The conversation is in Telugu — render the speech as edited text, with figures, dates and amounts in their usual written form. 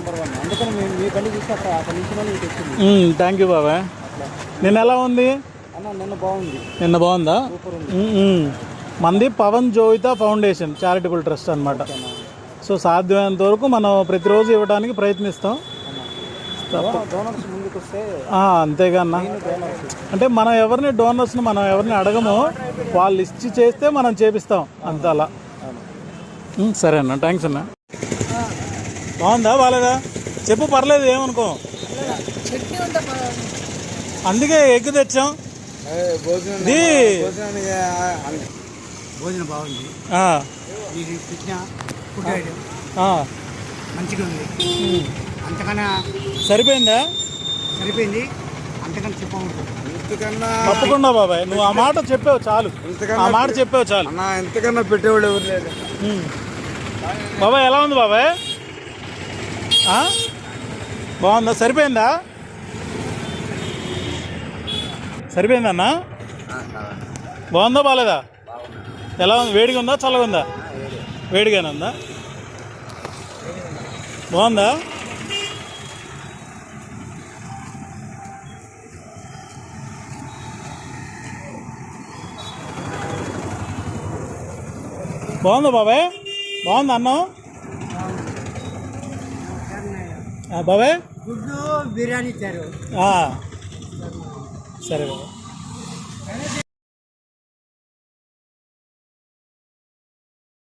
నెంబర్ 1 అందుకని మేము మీ బండి చూసి అక్కడి నుంచి మళ్ళీ ఇటు వచ్చింది. థ్యాంక్ యూ బాబాయ్. నిన్న ఎలా ఉంది అన్న? నిన్న బాగుంది. నిన్న బాగుందా? మంది పవన్ జోయితా ఫౌండేషన్ చారిటబుల్ ట్రస్ట్ అనమాట. సో సాధ్యమైనంత వరకు మనం ప్రతిరోజు ఇవ్వడానికి ప్రయత్నిస్తాం. అంతేగా అన్న. అంటే మనం ఎవరిని డోనర్స్ని మనం ఎవరిని అడగము, వాళ్ళు ఇచ్చి చేస్తే మనం చేపిస్తాం అంత అలా. సరే అన్న, థ్యాంక్స్ అన్న. బాగుందా బాలేదా చెప్పు, పర్లేదు ఏమనుకో. అందుకే ఎగ్గు తెచ్చాం. భోజనం బాగుంది, మంచిగా ఉంది. అంతకన్నా సరిపోయిందా? సరిపోయింది, అంతకన్నా చెప్పకూడదు. తప్పకుండా బాబాయ్, నువ్వు ఆ మాట చెప్పావు చాలు, ఆ మాట చెప్పావు చాలు. ఎంతకన్నా పెట్టేవాళ్ళు ఎవరు లేదు. బాబాయ్ ఎలా ఉంది బాబాయ్? బాగుందా? సరిపోయిందా? సరిపోయిందన్నా? బాగుందా బాలేదా? ఎలా ఉంది? వేడిగా ఉందా చల్లగా ఉందా? వేడిగానే ఉందా? బాగుందా? బాగుందా బాబాయ్? బాగుందా అన్నం బాబాయ్? గుడ్డు బిర్యానీ ఇచ్చారు. సరే బాబాయ్.